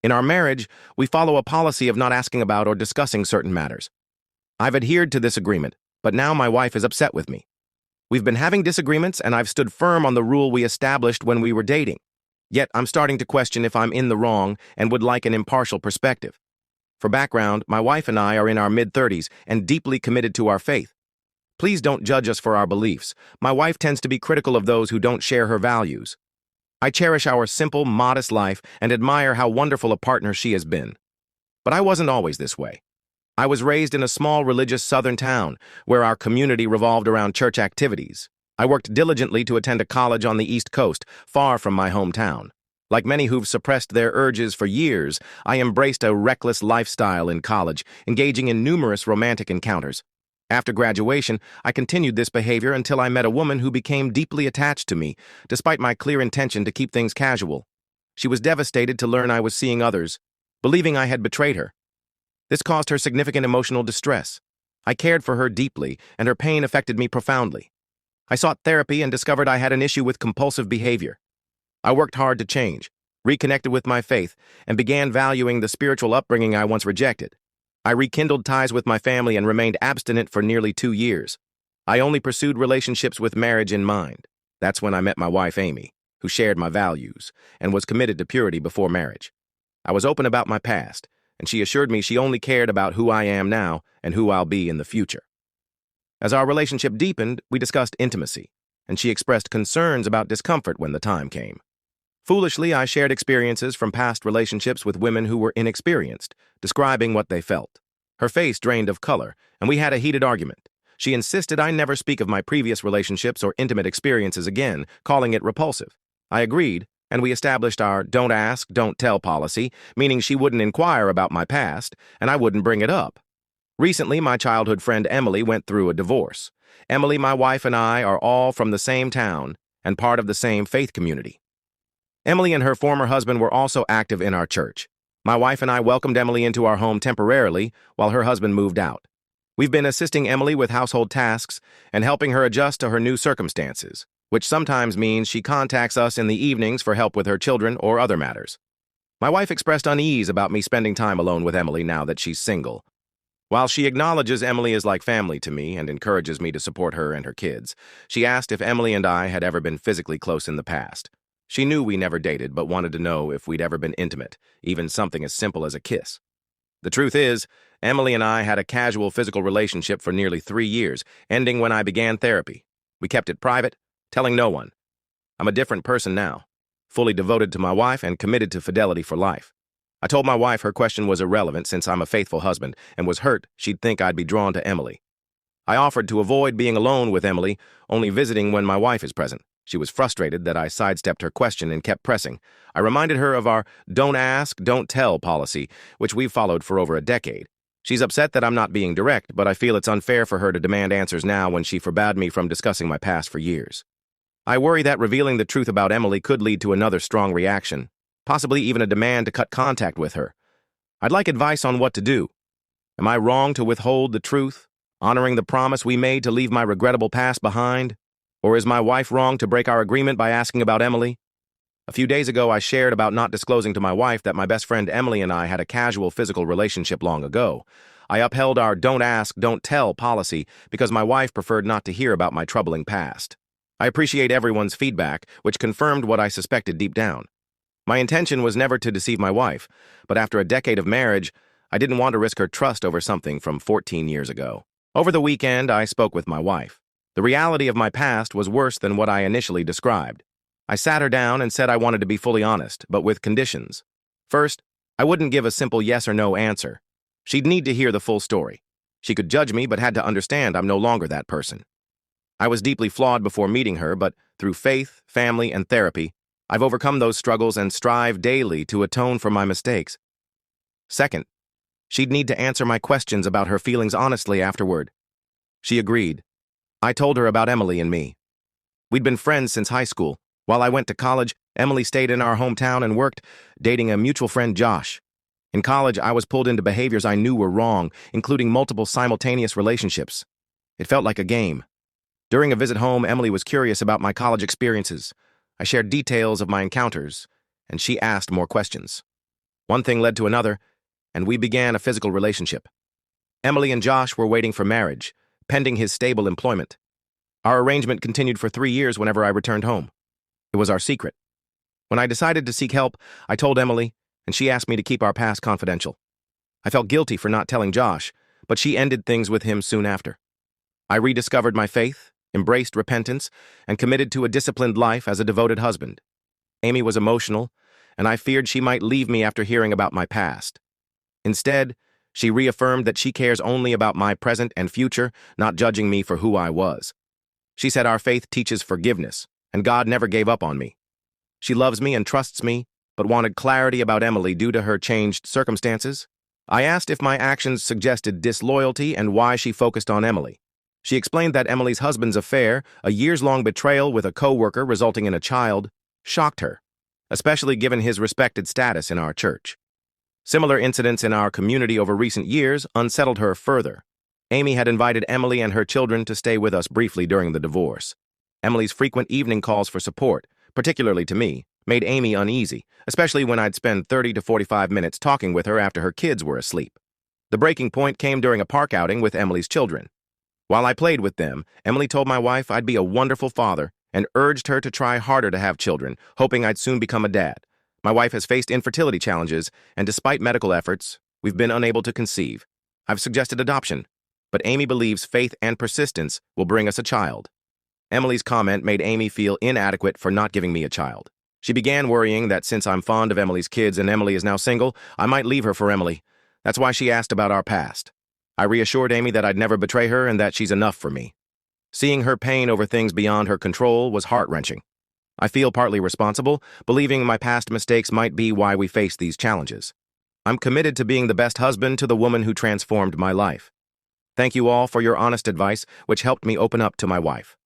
In our marriage, we follow a policy of not asking about or discussing certain matters. I've adhered to this agreement, but now my wife is upset with me. We've been having disagreements, and I've stood firm on the rule we established when we were dating. Yet, I'm starting to question if I'm in the wrong and would like an impartial perspective. For background, my wife and I are in our mid-30s and deeply committed to our faith. Please don't judge us for our beliefs. My wife tends to be critical of those who don't share her values. I cherish our simple, modest life and admire how wonderful a partner she has been. But I wasn't always this way. I was raised in a small religious southern town where our community revolved around church activities. I worked diligently to attend a college on the East Coast, far from my hometown. Like many who've suppressed their urges for years, I embraced a reckless lifestyle in college, engaging in numerous romantic encounters. After graduation, I continued this behavior until I met a woman who became deeply attached to me, despite my clear intention to keep things casual. She was devastated to learn I was seeing others, believing I had betrayed her. This caused her significant emotional distress. I cared for her deeply, and her pain affected me profoundly. I sought therapy and discovered I had an issue with compulsive behavior. I worked hard to change, reconnected with my faith, and began valuing the spiritual upbringing I once rejected. I rekindled ties with my family and remained abstinent for nearly 2 years. I only pursued relationships with marriage in mind. That's when I met my wife, Amy, who shared my values and was committed to purity before marriage. I was open about my past, and she assured me she only cared about who I am now and who I'll be in the future. As our relationship deepened, we discussed intimacy, and she expressed concerns about discomfort when the time came. Foolishly, I shared experiences from past relationships with women who were inexperienced, describing what they felt. Her face drained of color, and we had a heated argument. She insisted I never speak of my previous relationships or intimate experiences again, calling it repulsive. I agreed, and we established our don't ask, don't tell policy, meaning she wouldn't inquire about my past, and I wouldn't bring it up. Recently, my childhood friend Emily went through a divorce. Emily, my wife, and I are all from the same town and part of the same faith community. Emily and her former husband were also active in our church. My wife and I welcomed Emily into our home temporarily while her husband moved out. We've been assisting Emily with household tasks and helping her adjust to her new circumstances, which sometimes means she contacts us in the evenings for help with her children or other matters. My wife expressed unease about me spending time alone with Emily now that she's single. While she acknowledges Emily is like family to me and encourages me to support her and her kids, she asked if Emily and I had ever been physically close in the past. She knew we never dated, but wanted to know if we'd ever been intimate, even something as simple as a kiss. The truth is, Emily and I had a casual physical relationship for nearly 3 years, ending when I began therapy. We kept it private, telling no one. I'm a different person now, fully devoted to my wife and committed to fidelity for life. I told my wife her question was irrelevant since I'm a faithful husband and was hurt she'd think I'd be drawn to Emily. I offered to avoid being alone with Emily, only visiting when my wife is present. She was frustrated that I sidestepped her question and kept pressing. I reminded her of our don't ask, don't tell policy, which we've followed for over a decade. She's upset that I'm not being direct, but I feel it's unfair for her to demand answers now when she forbade me from discussing my past for years. I worry that revealing the truth about Emily could lead to another strong reaction, possibly even a demand to cut contact with her. I'd like advice on what to do. Am I wrong to withhold the truth, honoring the promise we made to leave my regrettable past behind? Or is my wife wrong to break our agreement by asking about Emily? A few days ago, I shared about not disclosing to my wife that my best friend Emily and I had a casual physical relationship long ago. I upheld our don't ask, don't tell policy because my wife preferred not to hear about my troubling past. I appreciate everyone's feedback, which confirmed what I suspected deep down. My intention was never to deceive my wife, but after a decade of marriage, I didn't want to risk her trust over something from 14 years ago. Over the weekend, I spoke with my wife. The reality of my past was worse than what I initially described. I sat her down and said I wanted to be fully honest, but with conditions. First, I wouldn't give a simple yes or no answer. She'd need to hear the full story. She could judge me, but had to understand I'm no longer that person. I was deeply flawed before meeting her, but through faith, family, and therapy, I've overcome those struggles and strive daily to atone for my mistakes. Second, she'd need to answer my questions about her feelings honestly afterward. She agreed. I told her about Emily and me. We'd been friends since high school. While I went to college, Emily stayed in our hometown and worked, dating a mutual friend, Josh. In college, I was pulled into behaviors I knew were wrong, including multiple simultaneous relationships. It felt like a game. During a visit home, Emily was curious about my college experiences. I shared details of my encounters, and she asked more questions. One thing led to another, and we began a physical relationship. Emily and Josh were waiting for marriage, pending his stable employment. Our arrangement continued for 3 years whenever I returned home. It was our secret. When I decided to seek help, I told Emily, and she asked me to keep our past confidential. I felt guilty for not telling Josh, but she ended things with him soon after. I rediscovered my faith, embraced repentance, and committed to a disciplined life as a devoted husband. Amy was emotional, and I feared she might leave me after hearing about my past. Instead, she reaffirmed that she cares only about my present and future, not judging me for who I was. She said our faith teaches forgiveness, and God never gave up on me. She loves me and trusts me, but wanted clarity about Emily due to her changed circumstances. I asked if my actions suggested disloyalty and why she focused on Emily. She explained that Emily's husband's affair, a years-long betrayal with a co-worker resulting in a child, shocked her, especially given his respected status in our church. Similar incidents in our community over recent years unsettled her further. Amy had invited Emily and her children to stay with us briefly during the divorce. Emily's frequent evening calls for support, particularly to me, made Amy uneasy, especially when I'd spend 30 to 45 minutes talking with her after her kids were asleep. The breaking point came during a park outing with Emily's children. While I played with them, Emily told my wife I'd be a wonderful father and urged her to try harder to have children, hoping I'd soon become a dad. My wife has faced infertility challenges, and despite medical efforts, we've been unable to conceive. I've suggested adoption, but Amy believes faith and persistence will bring us a child. Emily's comment made Amy feel inadequate for not giving me a child. She began worrying that since I'm fond of Emily's kids and Emily is now single, I might leave her for Emily. That's why she asked about our past. I reassured Amy that I'd never betray her and that she's enough for me. Seeing her pain over things beyond her control was heart-wrenching. I feel partly responsible, believing my past mistakes might be why we face these challenges. I'm committed to being the best husband to the woman who transformed my life. Thank you all for your honest advice, which helped me open up to my wife.